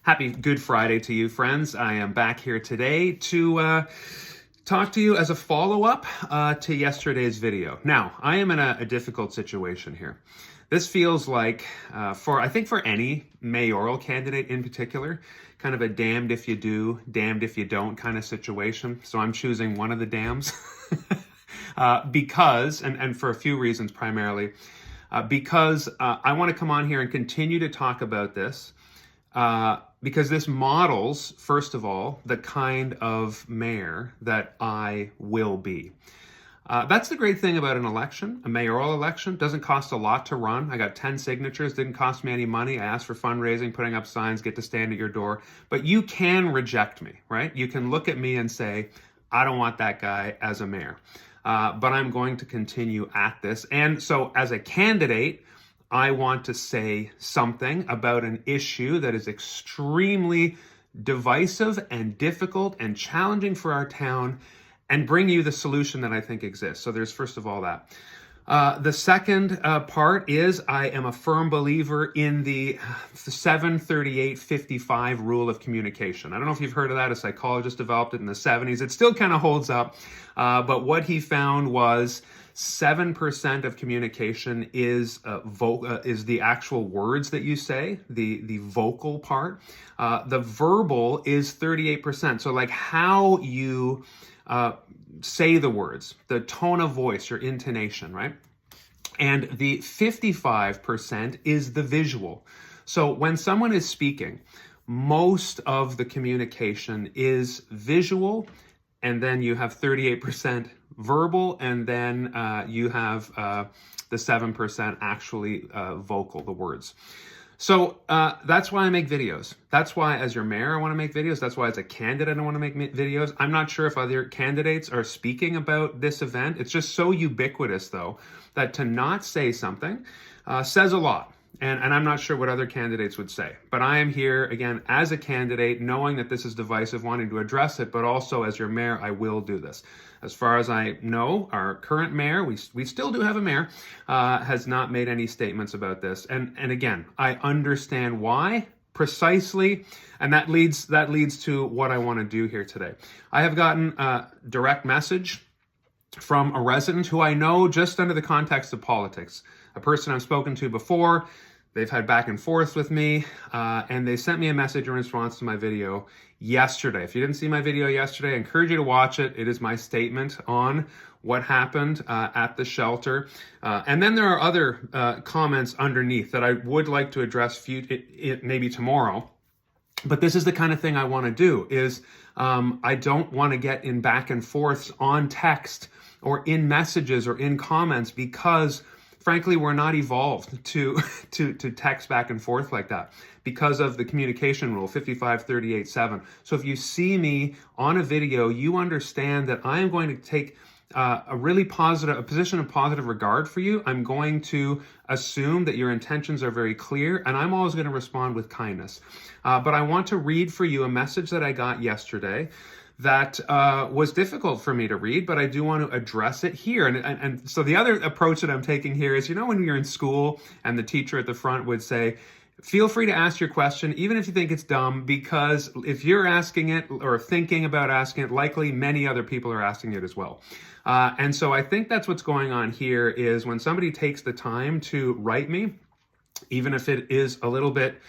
Happy Good Friday to you, friends. I am back here today to talk to you as a follow-up to yesterday's video. Now, I am in a difficult situation here. This feels like, I think for any mayoral candidate in particular, kind of a damned if you do, damned if you don't kind of situation. So I'm choosing one of the damns because, and for a few reasons primarily, because I want to come on here and continue to talk about this. Because this models, first of all, the kind of mayor that I will be. That's the great thing about an election. A mayoral election doesn't cost a lot to run. I got 10 signatures, didn't cost me any money. I asked for fundraising, putting up signs, get to stand at your door. But you can reject me, right? You can look at me and say, I don't want that guy as a mayor. But I'm going to continue at this. And so as a candidate, I want to say something about an issue that is extremely divisive and difficult and challenging for our town and bring you the solution that I think exists. So there's first of all that. The second part is I am a firm believer in the 7-38-55 rule of communication. I don't know if you've heard of that. A psychologist developed it in the 70s. It still kind of holds up. But what he found was 7% of communication is the actual words that you say, the vocal part. The verbal is 38%. So like how you say the words, the tone of voice, your intonation, right? And the 55% is the visual. So when someone is speaking, most of the communication is visual, and then you have 38% verbal, and then you have the 7% actually vocal, the words. So that's why I make videos. That's why as your mayor, I want to make videos. That's why as a candidate, I want to make videos. I'm not sure if other candidates are speaking about this event. It's just so ubiquitous, though, that to not say something says a lot. And I'm not sure what other candidates would say. But I am here, again, as a candidate, knowing that this is divisive, wanting to address it, but also as your mayor, I will do this. As far as I know, our current mayor, we still do have a mayor, has not made any statements about this. And again, I understand why precisely, and that leads to what I want to do here today. I have gotten a direct message from a resident who I know just under the context of politics, a person I've spoken to before. They've had back and forth with me, and they sent me a message in response to my video yesterday. If you didn't see my video yesterday, I encourage you to watch it. It is my statement on what happened at the shelter. And then there are other comments underneath that I would like to address maybe tomorrow. But this is the kind of thing I want to do is I don't want to get in back and forths on text or in messages or in comments because frankly, we're not evolved to text back and forth like that because of the communication rule, 55-38-7. So if you see me on a video, you understand that I am going to take a position of positive regard for you. I'm going to assume that your intentions are very clear, and I'm always going to respond with kindness. But I want to read for you a message that I got yesterday that was difficult for me to read, but I do want to address it here. And so the other approach that I'm taking here is, when you're in school and the teacher at the front would say, feel free to ask your question, even if you think it's dumb, because if you're asking it or thinking about asking it, likely many other people are asking it as well. And so I think that's what's going on here is when somebody takes the time to write me, even if it is a little bit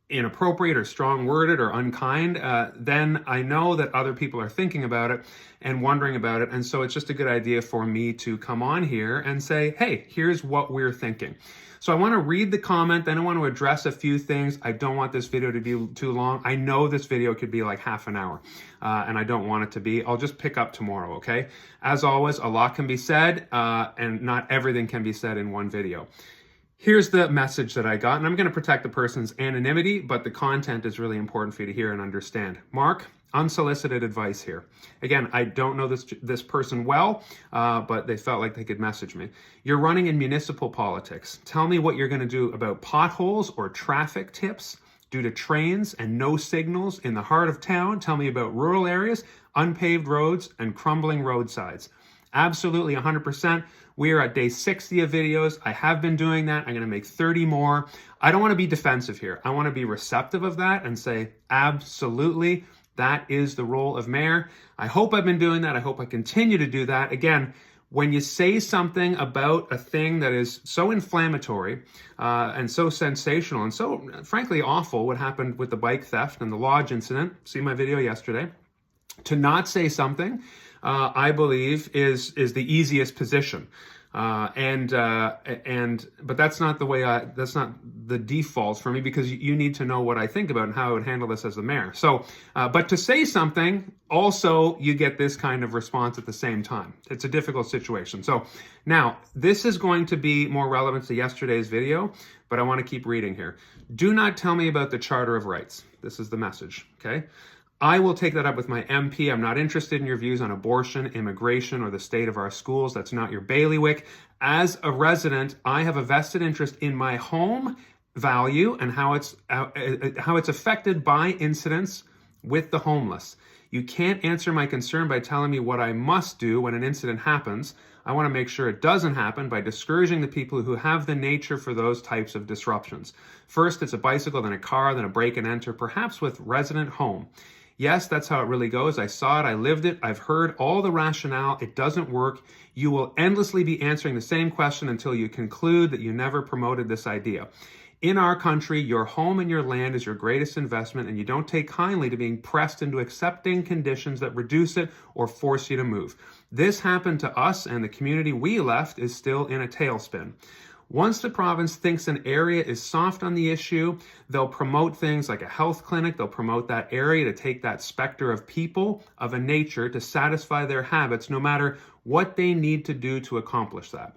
inappropriate or strong worded or unkind, then I know that other people are thinking about it and wondering about it. And so it's just a good idea for me to come on here and say, hey, here's what we're thinking. So I want to read the comment, then I want to address a few things. I don't want this video to be too long. I know this video could be like half an hour, and I don't want it to be. I'll just pick up tomorrow, okay? As always, a lot can be said, and not everything can be said in one video. Here's the message that I got, and I'm going to protect the person's anonymity, but the content is really important for you to hear and understand. Mark, unsolicited advice here. Again, I don't know this person well, but they felt like they could message me. You're running in municipal politics. Tell me what you're going to do about potholes or traffic tips due to trains and no signals in the heart of town. Tell me about rural areas, unpaved roads, and crumbling roadsides. Absolutely, 100%. We are at day 60 of videos. I have been doing that. I'm going to make 30 more. I don't want to be defensive here. I want to be receptive of that and say, absolutely, that is the role of mayor. I hope I've been doing that. I hope I continue to do that. Again, when you say something about a thing that is so inflammatory and so sensational and so, frankly, awful, what happened with the bike theft and the lodge incident, see my video yesterday, to not say something, I believe, is the easiest position. But that's not the way that's not the default for me, because you need to know what I think about and how I would handle this as the mayor. So, but to say something, also you get this kind of response at the same time. It's a difficult situation. So now this is going to be more relevant to yesterday's video, but I want to keep reading here. Do not tell me about the Charter of Rights. This is the message, okay? I will take that up with my MP. I'm not interested in your views on abortion, immigration, or the state of our schools. That's not your bailiwick. As a resident, I have a vested interest in my home value and how it's affected by incidents with the homeless. You can't answer my concern by telling me what I must do when an incident happens. I want to make sure it doesn't happen by discouraging the people who have the nature for those types of disruptions. First, it's a bicycle, then a car, then a break and enter, perhaps with resident home. Yes, that's how it really goes. I saw it. I lived it. I've heard all the rationale. It doesn't work. You will endlessly be answering the same question until you conclude that you never promoted this idea. In our country, your home and your land is your greatest investment, and you don't take kindly to being pressed into accepting conditions that reduce it or force you to move. This happened to us, and the community we left is still in a tailspin. Once the province thinks an area is soft on the issue, they'll promote things like a health clinic. They'll promote that area to take that specter of people, of a nature, to satisfy their habits, no matter what they need to do to accomplish that.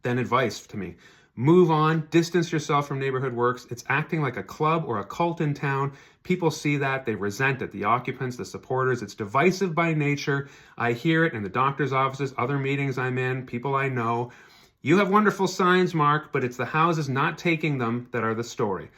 Then advice to me. Move on, distance yourself from neighborhood works. It's acting like a club or a cult in town. People see that, they resent it. The occupants, the supporters, it's divisive by nature. I hear it in the doctor's offices, other meetings I'm in, people I know. You have wonderful signs, Mark, but it's the houses not taking them that are the story.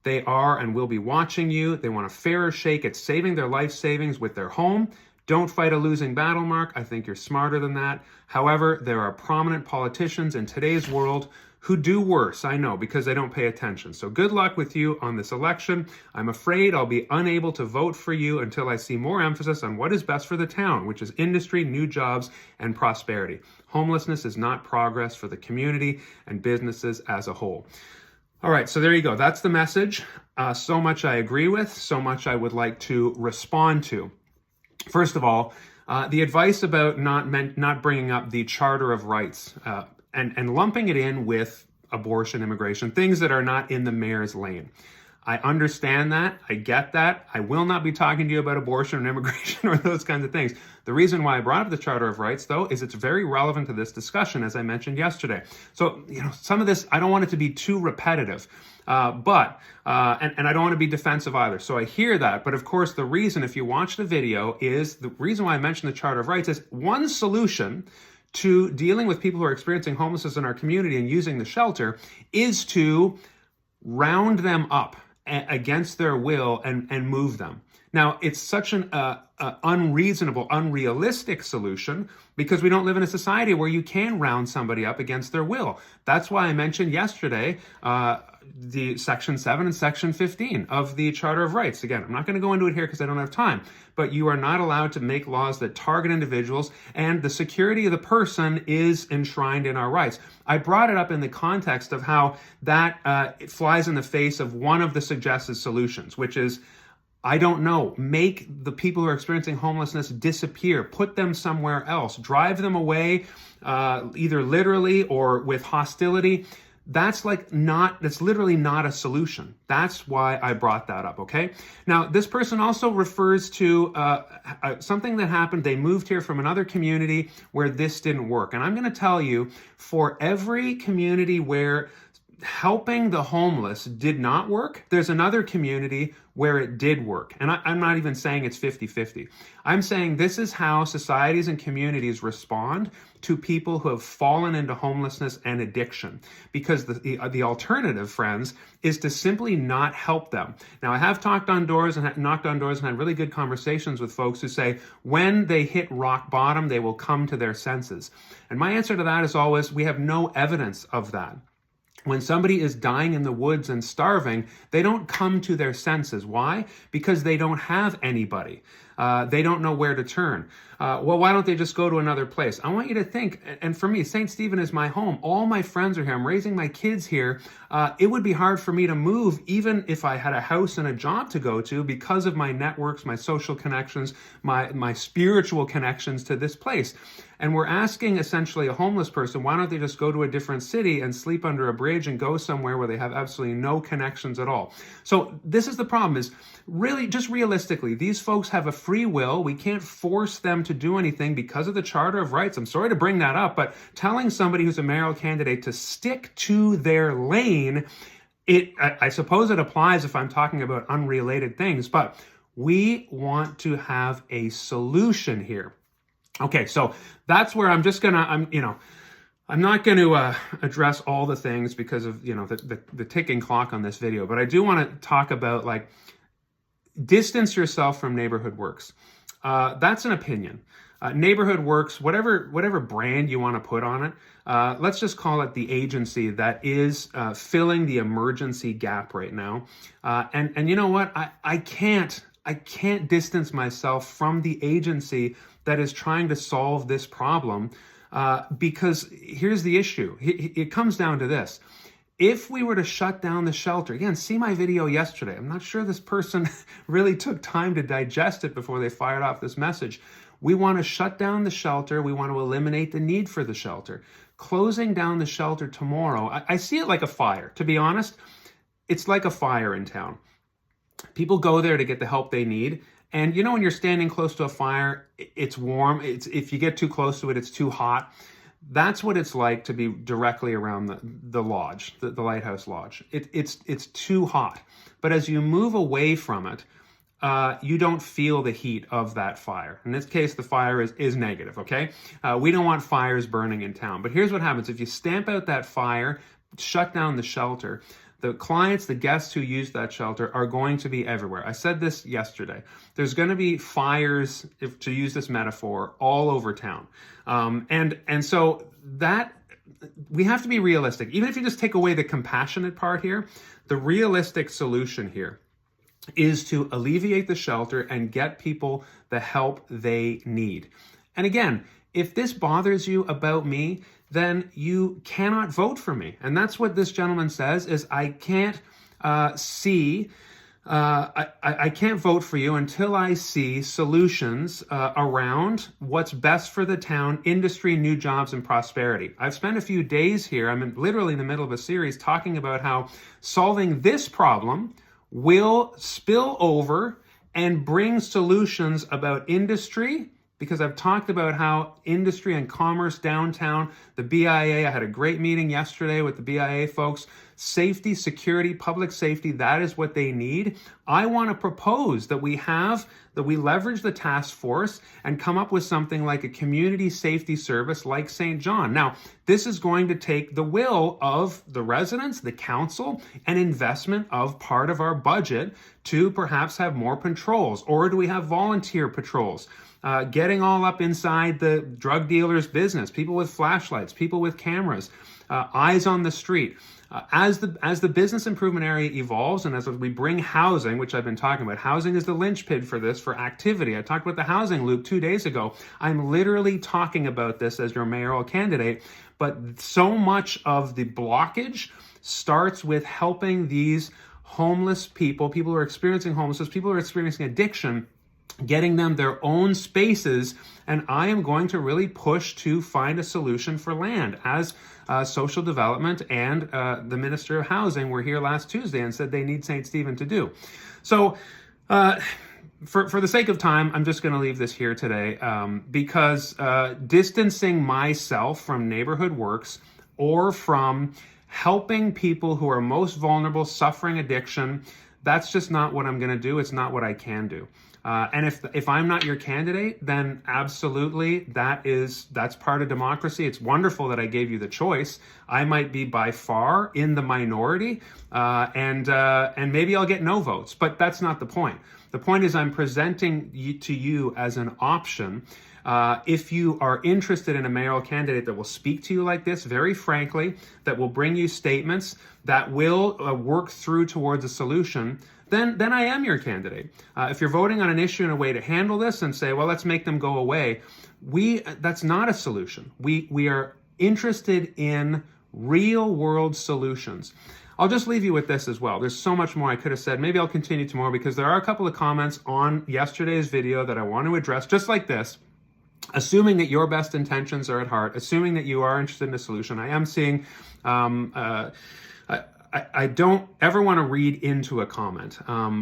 They are and will be watching you. They want a fairer shake at saving their life savings with their home. Don't fight a losing battle, Mark. I think you're smarter than that. However, there are prominent politicians in today's world who do worse, I know, because they don't pay attention. So good luck with you on this election. I'm afraid I'll be unable to vote for you until I see more emphasis on what is best for the town, which is industry, new jobs, and prosperity. Homelessness is not progress for the community and businesses as a whole. All right, so there you go. That's the message. So much I agree with, so much I would like to respond to. First of all, the advice about not bringing up the Charter of Rights and lumping it in with abortion, immigration, things that are not in the mayor's lane. I understand that. I get that. I will not be talking to you about abortion and immigration or those kinds of things. The reason why I brought up the Charter of Rights, though, is it's very relevant to this discussion, as I mentioned yesterday. So, some of this, I don't want it to be too repetitive, but I don't want to be defensive either. So I hear that. But of course, the reason, if you watch the video, is the reason why I mentioned the Charter of Rights is one solution to dealing with people who are experiencing homelessness in our community and using the shelter is to round them up against their will and move them. Now, it's such an unreasonable, unrealistic solution because we don't live in a society where you can round somebody up against their will. That's why I mentioned yesterday the Section 7 and Section 15 of the Charter of Rights. Again, I'm not going to go into it here because I don't have time, but you are not allowed to make laws that target individuals, and the security of the person is enshrined in our rights. I brought it up in the context of how that it flies in the face of one of the suggested solutions, which is, I don't know, make the people who are experiencing homelessness disappear, put them somewhere else, drive them away, either literally or with hostility. That's literally not a solution. That's why I brought that up, okay? Now, this person also refers to something that happened. They moved here from another community where this didn't work. And I'm going to tell you, for every community where helping the homeless did not work, there's another community where it did work. And I'm not even saying it's 50-50. I'm saying this is how societies and communities respond to people who have fallen into homelessness and addiction. Because the alternative, friends, is to simply not help them. Now, I have knocked on doors and had really good conversations with folks who say when they hit rock bottom, they will come to their senses. And my answer to that is always, we have no evidence of that. When somebody is dying in the woods and starving, they don't come to their senses. Why? Because they don't have anybody. They don't know where to turn. Well, why don't they just go to another place? I want you to think, and for me, St. Stephen is my home. All my friends are here. I'm raising my kids here. It would be hard for me to move even if I had a house and a job to go to because of my networks, my social connections, my spiritual connections to this place. And we're asking essentially a homeless person, why don't they just go to a different city and sleep under a bridge and go somewhere where they have absolutely no connections at all? So this is the problem, is really just realistically, these folks have a free will. We can't force them to do anything because of the Charter of Rights. I'm sorry to bring that up, but telling somebody who's a mayoral candidate to stick to their lane, I suppose it applies if I'm talking about unrelated things, but we want to have a solution here. Okay, so that's where I'm not going to address all the things because of, the ticking clock on this video, but I do want to talk about, like, distance yourself from Neighborhood Works. That's an opinion. Neighborhood Works, whatever brand you want to put on it, let's just call it the agency that is filling the emergency gap right now. And you know what? I can't distance myself from the agency that is trying to solve this problem, because here's the issue. It comes down to this. If we were to shut down the shelter, again, see my video yesterday. I'm not sure this person really took time to digest it before they fired off this message. We want to shut down the shelter. We want to eliminate the need for the shelter. Closing down the shelter tomorrow, I see it like a fire. To be honest, it's like a fire in town. People go there to get the help they need. And when you're standing close to a fire, it's warm. If you get too close to it, it's too hot. That's what it's like to be directly around the lodge, the Lighthouse Lodge. It's too hot. But as you move away from it, you don't feel the heat of that fire. In this case, the fire is negative, okay? We don't want fires burning in town. But here's what happens. If you stamp out that fire, shut down the shelter, the clients, the guests who use that shelter are going to be everywhere. I said this yesterday. There's going to be fires, to use this metaphor, all over town. And so that we have to be realistic. Even if you just take away the compassionate part here, the realistic solution here is to alleviate the shelter and get people the help they need. And again, if this bothers you about me, then you cannot vote for me. And that's what this gentleman says, is I can't I can't vote for you until I see solutions around what's best for the town, industry, new jobs, and prosperity. I've spent a few days here, I'm literally in the middle of a series talking about how solving this problem will spill over and bring solutions about industry, because I've talked about how industry and commerce downtown, the BIA, I had a great meeting yesterday with the BIA folks, safety, security, public safety, that is what they need. I want to propose that we leverage the task force and come up with something like a community safety service like St. John. Now, this is going to take the will of the residents, the council, and investment of part of our budget to perhaps have more patrols. Or do we have volunteer patrols? Getting all up inside the drug dealer's business, people with flashlights, people with cameras, eyes on the street. As the business improvement area evolves, and as we bring housing, which I've been talking about, housing is the linchpin for this, for activity. I talked about the housing loop 2 days ago. I'm literally talking about this as your mayoral candidate, but so much of the blockage starts with helping these homeless people who are experiencing homelessness, people who are experiencing addiction, getting them their own spaces. And I am going to really push to find a solution for land. As social development and the Minister of Housing were here last Tuesday and said they need St. Stephen to do. So for the sake of time, I'm just going to leave this here today, because distancing myself from Neighborhood Works or from helping people who are most vulnerable, suffering addiction, that's just not what I'm going to do. It's not what I can do. And if I'm not your candidate, then absolutely that's part of democracy. It's wonderful that I gave you the choice. I might be by far in the minority, and maybe I'll get no votes, but that's not the point. The point is I'm presenting to you as an option. If you are interested in a mayoral candidate that will speak to you like this, very frankly, that will bring you statements that will work through towards a solution, then I am your candidate. If you're voting on an issue in a way to handle this and say, well, let's make them go away, that's not a solution. We are interested in real world solutions. I'll just leave you with this as well. There's so much more I could have said. Maybe I'll continue tomorrow because there are a couple of comments on yesterday's video that I want to address, just like this. Assuming that your best intentions are at heart, assuming that you are interested in a solution, I am seeing, I don't ever want to read into a comment,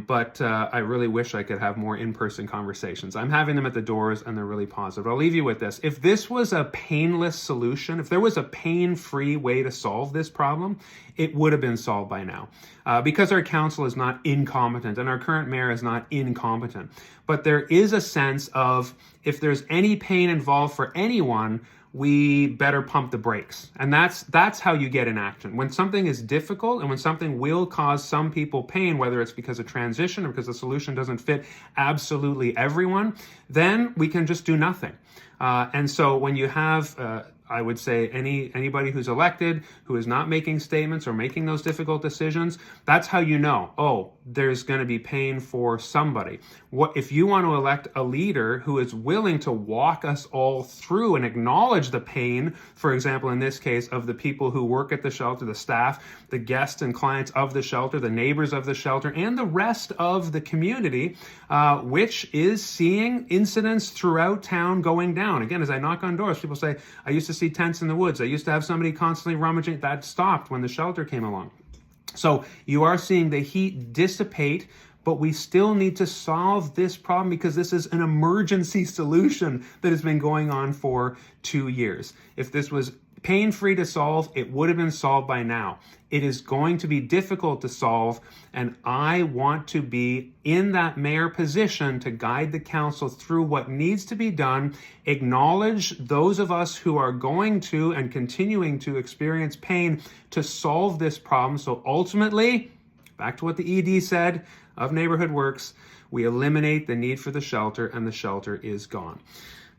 but I really wish I could have more in-person conversations. I'm having them at the doors and they're really positive. I'll leave you with this. If this was a painless solution, if there was a pain-free way to solve this problem, it would have been solved by now. Because our council is not incompetent and our current mayor is not incompetent. But there is a sense of if there's any pain involved for anyone, we better pump the brakes. And that's how you get inaction. When something is difficult and when something will cause some people pain, whether it's because of transition or because the solution doesn't fit absolutely everyone, then we can just do nothing. And so when you have I would say anybody who's elected, who is not making statements or making those difficult decisions, that's how you know, oh, there's going to be pain for somebody. What if you want to elect a leader who is willing to walk us all through and acknowledge the pain, for example, in this case, of the people who work at the shelter, the staff, the guests and clients of the shelter, the neighbors of the shelter, and the rest of the community, which is seeing incidents throughout town going down. Again, as I knock on doors, people say, I used to see tents in the woods. I used to have somebody constantly rummaging. That stopped when the shelter came along. So you are seeing the heat dissipate, but we still need to solve this problem because this is an emergency solution that has been going on for 2 years. If this was pain-free to solve, it would have been solved by now. It is going to be difficult to solve, and I want to be in that mayor position to guide the council through what needs to be done, acknowledge those of us who are going to and continuing to experience pain to solve this problem. So ultimately, back to what the ED said of Neighborhood Works, we eliminate the need for the shelter and the shelter is gone.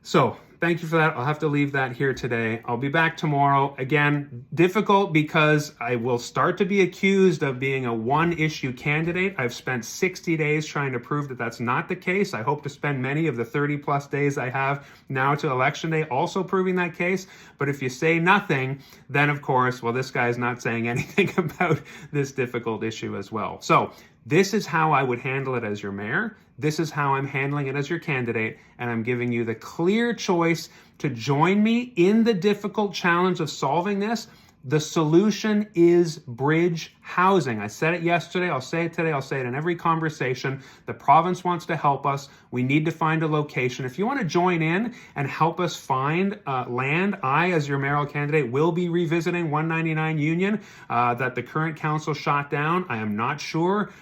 So thank you for that. I'll have to leave that here today. I'll be back tomorrow. Again, difficult because I will start to be accused of being a one-issue candidate. I've spent 60 days trying to prove that that's not the case. I hope to spend many of the 30-plus days I have now to Election Day also proving that case. But if you say nothing, then of course, well, this guy's not saying anything about this difficult issue as well. So this is how I would handle it as your mayor. This is how I'm handling it as your candidate, and I'm giving you the clear choice to join me in the difficult challenge of solving this. The solution is bridge housing. I said it yesterday, I'll say it today, I'll say it in every conversation. The province wants to help us. We need to find a location. If you want to join in and help us find land, I, as your mayoral candidate, will be revisiting 199 Union that the current council shot down. I am not sure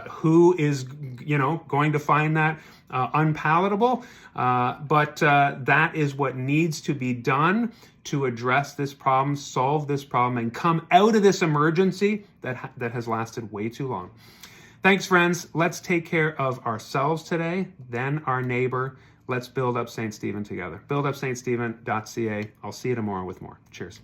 who is, going to find that unpalatable. But that is what needs to be done to address this problem, solve this problem, and come out of this emergency that has lasted way too long. Thanks, friends. Let's take care of ourselves today, then our neighbor. Let's build up St. Stephen together. BuildUpSt.Stephen.ca. I'll see you tomorrow with more. Cheers.